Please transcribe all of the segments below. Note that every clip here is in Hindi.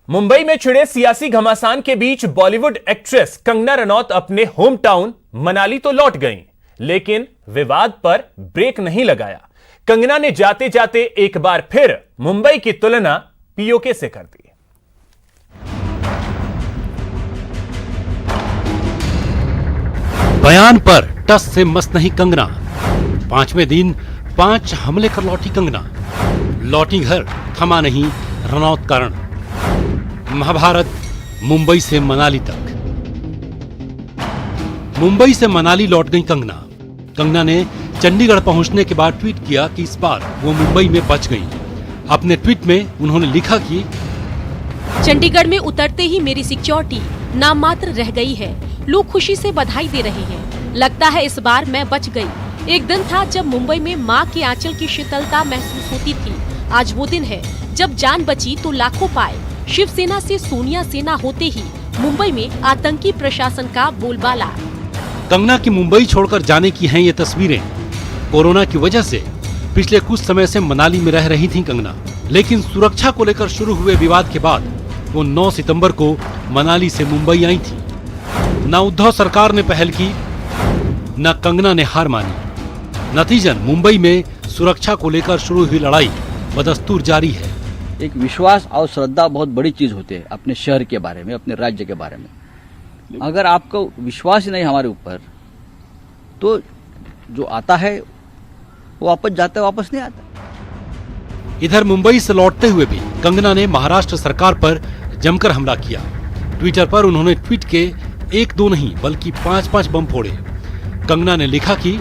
मुंबई में छिड़े सियासी घमासान के बीच बॉलीवुड एक्ट्रेस कंगना रनौत अपने होम टाउन मनाली तो लौट गईं, लेकिन विवाद पर ब्रेक नहीं लगाया। कंगना ने जाते जाते एक बार फिर मुंबई की तुलना पीओके से कर दी। बयान पर टस से मस्त नहीं कंगना। 5वें दिन 5 हमले कर लौटी कंगना। लौटी घर, थमा नहीं रनौत का रण। महाभारत मुंबई से मनाली तक। मुंबई से मनाली लौट गई कंगना। कंगना ने चंडीगढ़ पहुंचने के बाद ट्वीट किया कि इस बार वो मुंबई में बच गई। अपने ट्वीट में उन्होंने लिखा कि चंडीगढ़ में उतरते ही मेरी सिक्योरिटी नाम मात्र रह गई है। लोग खुशी से बधाई दे रहे हैं। लगता है इस बार मैं बच गई। एक दिन था जब मुंबई में माँ के आंचल की शीतलता महसूस होती थी। आज वो दिन है जब जान बची तो लाखों पाए। शिवसेना से सोनिया सेना होते ही मुंबई में आतंकी प्रशासन का बोलबाला। कंगना की मुंबई छोड़कर जाने की हैं ये तस्वीरें। कोरोना की वजह से पिछले कुछ समय से मनाली में रह रही थी कंगना, लेकिन सुरक्षा को लेकर शुरू हुए विवाद के बाद वो 9 सितंबर को मनाली से मुंबई आई थी। न उद्धव सरकार ने पहल की, न कंगना ने हार मानी। नतीजन मुंबई में सुरक्षा को लेकर शुरू हुई लड़ाई बदस्तूर जारी है। एक विश्वास और श्रद्धा बहुत बड़ी चीज होती है अपने शहर के बारे में, अपने राज्य के बारे में। अगर आपको विश्वास ही नहीं हमारे ऊपर, तो जो आता है वो वापस जाता है, वापस नहीं आता। इधर मुंबई से लौटते हुए भी कंगना ने महाराष्ट्र सरकार पर जमकर हमला किया। ट्विटर पर उन्होंने ट्वीट के 1-2 नहीं बल्कि 5-5 बम फोड़े। कंगना ने लिखा कि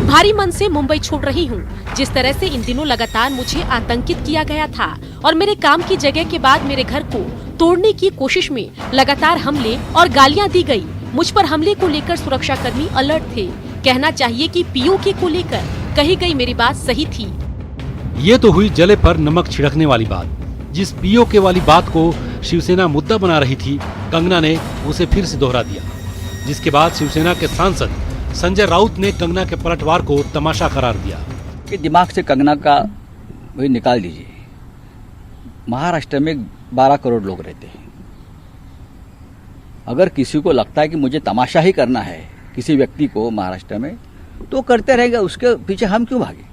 भारी मन से मुंबई छोड़ रही हूँ। जिस तरह से इन दिनों लगातार मुझे आतंकित किया गया था और मेरे काम की जगह के बाद मेरे घर को तोड़ने की कोशिश में लगातार हमले और गालियां दी गई। मुझ पर हमले को लेकर सुरक्षा कर्मी अलर्ट थे। कहना चाहिए कि पीओके को लेकर कही गई मेरी बात सही थी। ये तो हुई जले पर नमक छिड़कने वाली बात। जिस पीओके वाली बात को शिवसेना मुद्दा बना रही थी, कंगना ने उसे फिर से दोहरा दिया, जिसके बाद शिवसेना के सांसद संजय राउत ने कंगना के पलटवार को तमाशा करार दिया। कि दिमाग से कंगना का वही निकाल दीजिए। महाराष्ट्र में 12 करोड़ लोग रहते हैं। अगर किसी को लगता है कि मुझे तमाशा ही करना है किसी व्यक्ति को महाराष्ट्र में, तो करते रहेगा, उसके पीछे हम क्यों भागे।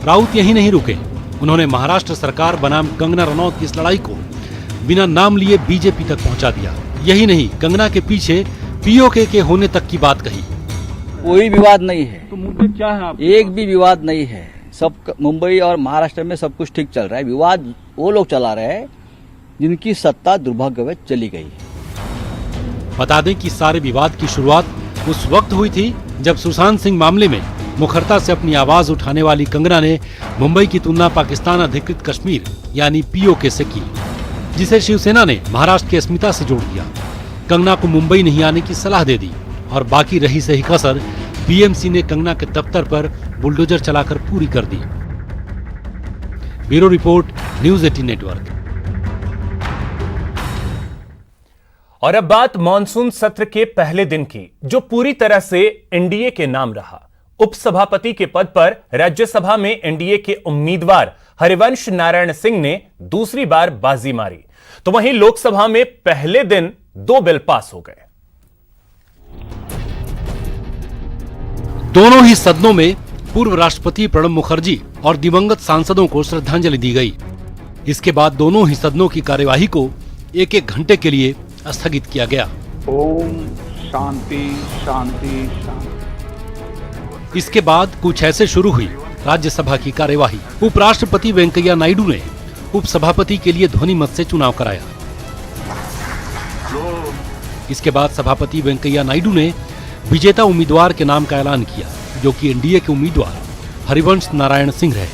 राउत यही नहीं रुके। उन्होंने महाराष्ट्र सरकार बनाम कंगना रनौत की इस लड़ाई को बिना नाम लिए बीजेपी तक पहुंचा दिया। यही नहीं, कंगना के पीछे पीओके के होने तक की बात कही। कोई विवाद नहीं है, तो मुद्दे क्या है आप? एक भी विवाद नहीं है। सब मुंबई और महाराष्ट्र में सब कुछ ठीक चल रहा है। विवाद वो लोग चला रहे हैं जिनकी सत्ता दुर्भाग्यवश चली गई है। बता दें कि सारे विवाद की शुरुआत उस वक्त हुई थी जब सुशांत सिंह मामले में मुखरता से अपनी आवाज उठाने वाली कंगना ने मुंबई की तुलना पाकिस्तान अधिकृत कश्मीर यानी पीओके से की, जिसे शिवसेना ने महाराष्ट्र की अस्मिता से जोड़ दिया। कंगना को मुंबई नहीं आने की सलाह दे दी और बाकी रही सही कसर बीएमसी ने कंगना के दफ्तर पर बुलडोजर चलाकर पूरी कर दी। Bureau report, news 18 network. और अब बात मॉनसून सत्र के पहले दिन की, जो पूरी तरह से एनडीए के नाम रहा। उपसभापति के पद पर राज्यसभा में एनडीए के उम्मीदवार हरिवंश नारायण सिंह ने दूसरी बार बाजी मारी, तो वहीं लोकसभा में पहले दिन 2 बिल पास हो गए। दोनों ही सदनों में पूर्व राष्ट्रपति प्रणब मुखर्जी और दिवंगत सांसदों को श्रद्धांजलि दी गई। इसके बाद दोनों ही सदनों की कार्यवाही को 1-1 घंटे के लिए स्थगित किया गया। ओम शांति शांति शांति। इसके बाद कुछ ऐसे शुरू हुई राज्यसभा की कार्यवाही। उपराष्ट्रपति वेंकैया नायडू ने उपसभापति के लिए ध्वनि मत से चुनाव कराया। इसके बाद सभापति वेंकैया नायडू ने विजेता उम्मीदवार के नाम का ऐलान किया, जो कि एनडीए के उम्मीदवार हरिवंश नारायण सिंह रहे।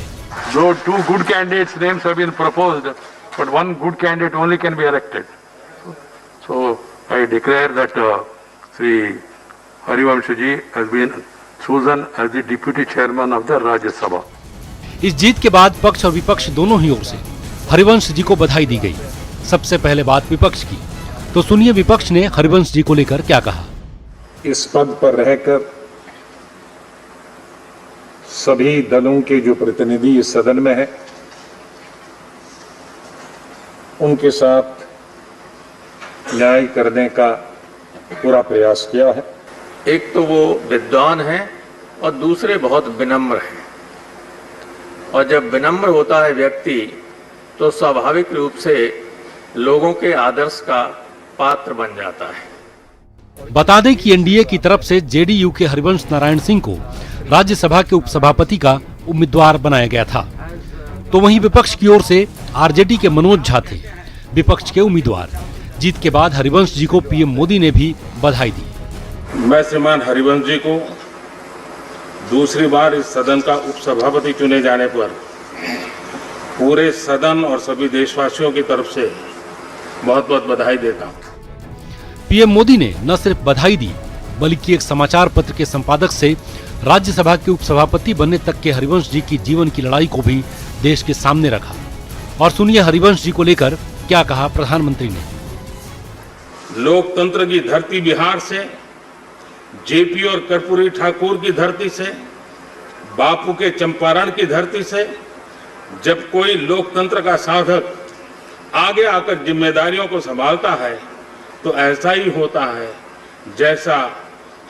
Though 2 good candidates' names have been proposed, but 1 good candidate only can be elected. So I declare that Sri Harivansh ji has been chosen as the deputy chairman of the Rajya Sabha. इस जीत के बाद पक्ष और विपक्ष दोनों ही ओर से हरिवंश जी को बधाई दी गई। सबसे पहले बात विपक्ष की, तो सुनिए विपक्ष ने हरिवंश जी को लेकर क्या कहा। इस पद पर रहकर सभी दलों के जो प्रतिनिधि इस सदन में है, उनके साथ न्याय करने का पूरा प्रयास किया है। एक तो वो विद्वान हैं और दूसरे बहुत विनम्र हैं, और जब विनम्र होता है व्यक्ति तो स्वाभाविक रूप से लोगों के आदर्श का पात्र बन जाता है। बता दें कि एनडीए की तरफ से जेडीयू के हरिवंश नारायण सिंह को राज्यसभा के उपसभापति का उम्मीदवार बनाया गया था, तो वहीं विपक्ष की ओर से आरजेडी के मनोज झा थे विपक्ष के उम्मीदवार। जीत के बाद हरिवंश जी को पीएम मोदी ने भी बधाई दी। मैं श्रीमान हरिवंश जी को दूसरी बार इस सदन का उपसभापति चुने जाने पर पूरे सदन और सभी देशवासियों की तरफ से बहुत बहुत बधाई देता हूँ। पीएम मोदी ने न सिर्फ बधाई दी बल्कि एक समाचार पत्र के संपादक से राज्यसभा के उपसभापति बनने तक के हरिवंश जी की जीवन की लड़ाई को भी देश के सामने रखा। और सुनिए हरिवंश जी को लेकर क्या कहा प्रधानमंत्री ने। लोकतंत्र की धरती बिहार से, जेपी और कर्पूरी ठाकुर की धरती से, बापू के चंपारण की धरती से जब कोई लोकतंत्र का साधक आगे आकर जिम्मेदारियों को संभालता है तो ऐसा ही होता है जैसा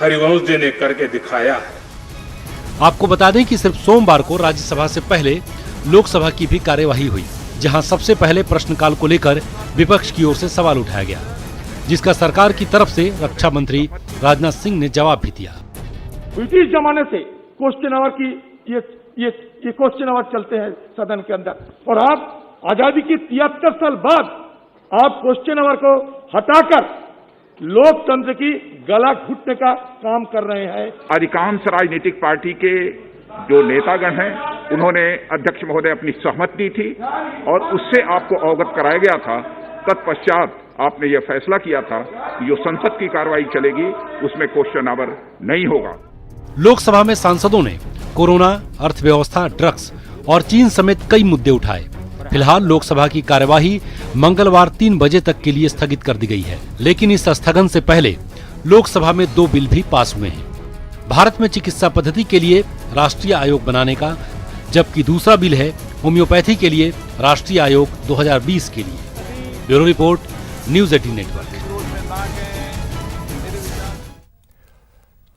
हरिवंश जी ने करके दिखाया है। आपको बता दें कि सिर्फ सोमवार को राज्यसभा से पहले लोकसभा की भी कार्यवाही हुई, जहां सबसे पहले प्रश्नकाल को लेकर विपक्ष की ओर से सवाल उठाया गया, जिसका सरकार की तरफ से रक्षा मंत्री राजनाथ सिंह ने जवाब भी दिया। ब्रिटिश जमाने से क्वेश्चन आवर की ये क्वेश्चन आवर चलते हैं सदन के अंदर, और आप आजादी की 73 साल बाद आप क्वेश्चन आवर को हटाकर लोकतंत्र की गला घुटने का काम कर रहे हैं। अधिकांश राजनीतिक पार्टी के जो नेतागण हैं उन्होंने अध्यक्ष महोदय अपनी सहमति दी थी और उससे आपको अवगत कराया गया था। तत्पश्चात आपने यह फैसला किया था कि जो संसद की कार्रवाई चलेगी उसमें क्वेश्चन आवर नहीं होगा। लोकसभा में सांसदों ने कोरोना, अर्थव्यवस्था, ड्रग्स और चीन समेत कई मुद्दे उठाए। फिलहाल लोकसभा की कार्यवाही मंगलवार 3 बजे तक के लिए स्थगित कर दी गई है, लेकिन इस स्थगन से पहले लोकसभा में 2 बिल भी पास हुए हैं। भारत में चिकित्सा पद्धति के लिए राष्ट्रीय आयोग बनाने का, जबकि दूसरा बिल है होम्योपैथी के लिए राष्ट्रीय आयोग 2020 के लिए। Bureau report, news 18 network.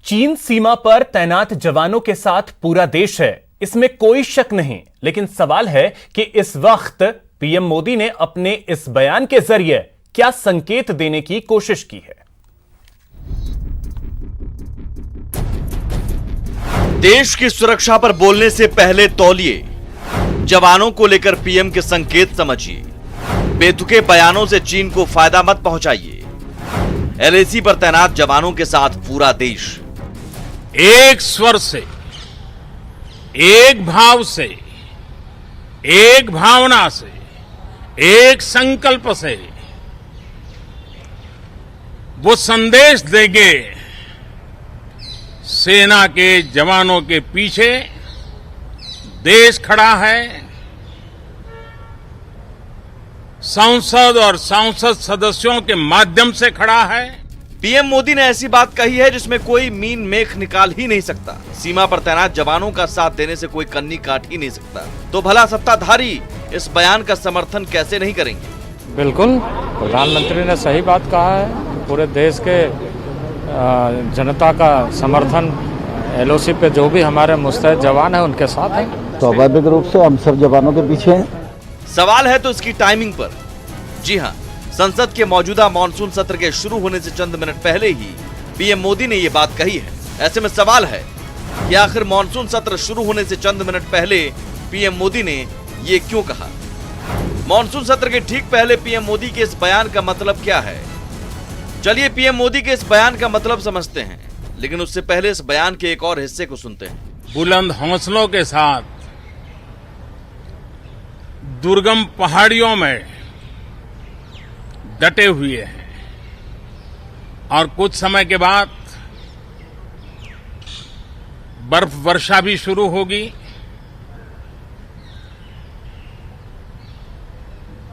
चीन सीमा पर तैनात जवानों के साथ पूरा देश है, इसमें कोई शक नहीं, लेकिन सवाल है कि इस वक्त पीएम मोदी ने अपने इस बयान के जरिए क्या संकेत देने की कोशिश की है। देश की सुरक्षा पर बोलने से पहले तौलिए, जवानों को लेकर पीएम के संकेत समझिए। बेतुके बयानों से चीन को फायदा मत पहुंचाइए। एलएसी पर तैनात जवानों के साथ पूरा देश एक स्वर से, एक भाव से, एक भावना से, एक संकल्प से वो संदेश देंगे। सेना के जवानों के पीछे देश खड़ा है, संसद और सांसद सदस्यों के माध्यम से खड़ा है। पीएम मोदी ने ऐसी बात कही है जिसमें कोई मीन मेख निकाल ही नहीं सकता। सीमा पर तैनात जवानों का साथ देने से कोई कन्नी काट ही नहीं सकता। तो भला सत्ताधारी इस बयान का समर्थन कैसे नहीं करेंगे। बिल्कुल, प्रधानमंत्री ने सही बात कहा है। पूरे देश के जनता का समर्थन एलओसी पे जो भी हमारे मुस्तैद जवान है उनके साथ है। स्वाभाविक रूप से हम सब जवानों के पीछे हैं। सवाल है तो इसकी टाइमिंग पर। जी हां, संसद के मौजूदा मॉनसून सत्र के शुरू होने से चंद मिनट पहले ही पीएम मोदी ने ये बात कही है। ऐसे में सवाल है कि आखिर मॉनसून सत्र शुरू होने से चंद मिनट पहले पीएम मोदी ने ये क्यों कहा। मॉनसून सत्र के ठीक पहले पीएम मोदी के इस बयान का मतलब क्या है। चलिए पीएम मोदी के इस बयान का मतलब समझते हैं, लेकिन उससे पहले इस बयान के एक और हिस्से को सुनते हैं। बुलंद हौसलों के साथ दुर्गम पहाड़ियों में डटे हुए हैं और कुछ समय के बाद बर्फ वर्षा भी शुरू होगी।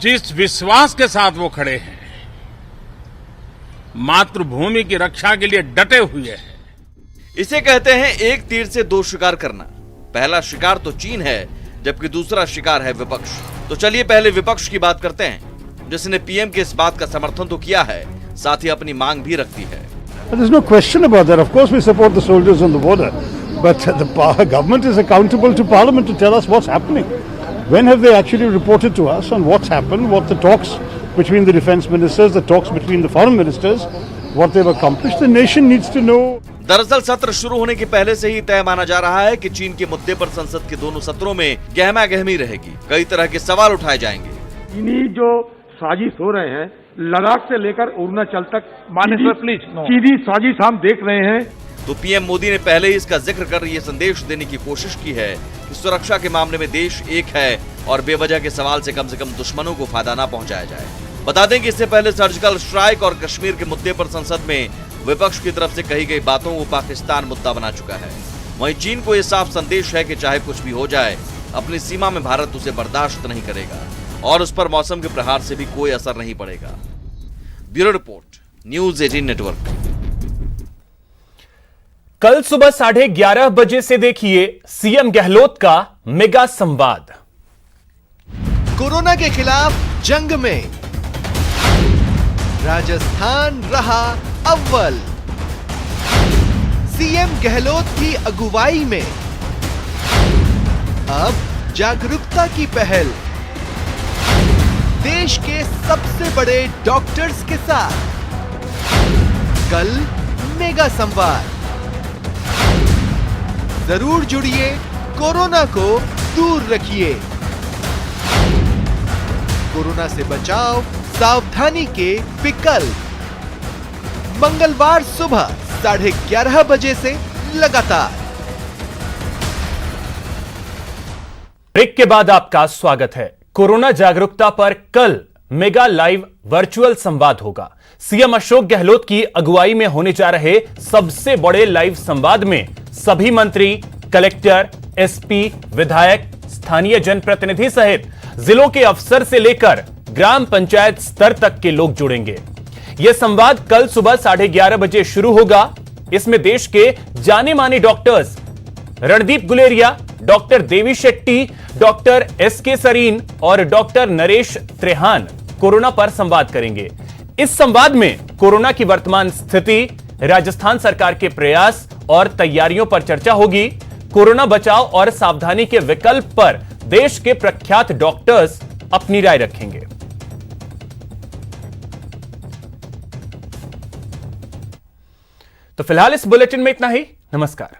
जिस विश्वास के साथ वो खड़े हैं, मातृभूमि की रक्षा के लिए डटे हुए हैं। इसे कहते हैं एक तीर से दो शिकार करना। पहला शिकार तो चीन है, जबकि दूसरा शिकार है विपक्ष। तो चलिए पहले विपक्ष की बात करते हैं। जिसने पीएम के इस बात का समर्थन तो किया है, साथ ही अपनी मांग भी रखती है। There's no question about that. Of course we support the soldiers on the border, but the government is accountable to Parliament to tell us what's happening. When have they actually reported to us on what's happened, what the talks between the defense ministers, the talks between the foreign ministers, what they've accomplished? The nation needs to know. दरअसल सत्र शुरू होने के पहले से ही तय माना जा रहा है कि चीन के मुद्दे पर संसद के दोनों सत्रों में गहमा गहमी रहेगी। कई तरह के सवाल उठाए जाएंगे। चीनी जो साजिश हो रहे हैं, लद्दाख से लेकर अरुणाचल तक सीधी साजिश हम देख रहे हैं। तो पीएम मोदी ने पहले ही इसका जिक्र कर ये संदेश देने की कोशिश की है कि सुरक्षा के मामले में देश एक है और बेवजह के सवाल से कम दुश्मनों को फायदा न पहुंचाया जाए। बता दें कि इससे पहले सर्जिकल स्ट्राइक और कश्मीर के मुद्दे पर संसद में विपक्ष की तरफ से कही गई बातों को पाकिस्तान मुद्दा बना चुका है। वहीं चीन को यह साफ संदेश है कि चाहे कुछ भी हो जाए, अपनी सीमा में भारत उसे बर्दाश्त नहीं करेगा और उस पर मौसम के प्रहार से भी कोई असर नहीं पड़ेगा। Bureau report, news 18 network. कल सुबह 11:30 बजे से देखिए सीएम गहलोत का मेगा संवाद। कोरोना के खिलाफ जंग में राजस्थान रहा अव्वल। सीएम गहलोत की अगुवाई में अब जागरूकता की पहल देश के सबसे बड़े डॉक्टर्स के साथ। कल मेगा संवाद। जरूर जुड़िए, कोरोना को दूर रखिए। कोरोना से बचाव, सावधानी के विकल्प। मंगलवार सुबह 11:30 बजे से लगातार। ब्रेक के बाद आपका स्वागत है। कोरोना जागरूकता पर कल मेगा लाइव वर्चुअल संवाद होगा। सीएम अशोक गहलोत की अगुवाई में होने जा रहे सबसे बड़े लाइव संवाद में सभी मंत्री, कलेक्टर, एसपी, विधायक, स्थानीय जनप्रतिनिधि सहित जिलों के अफसर से लेकर ग्राम पंचायत स्तर तक के लोग जुड़ेंगे। यह संवाद कल सुबह 11:30 बजे शुरू होगा। इसमें देश के जाने माने doctors Randeep Guleria, doctor Devi Shetty, doctor SK Sarin और डॉक्टर नरेश त्रेहान कोरोना पर संवाद करेंगे। इस संवाद में कोरोना की वर्तमान स्थिति, राजस्थान सरकार के प्रयास और तैयारियों पर चर्चा होगी। कोरोना बचाव और सावधानी के विकल्प पर देश के प्रख्यात डॉक्टर्स अपनी राय रखेंगे। तो फिलहाल इस बुलेटिन में इतना ही। नमस्कार।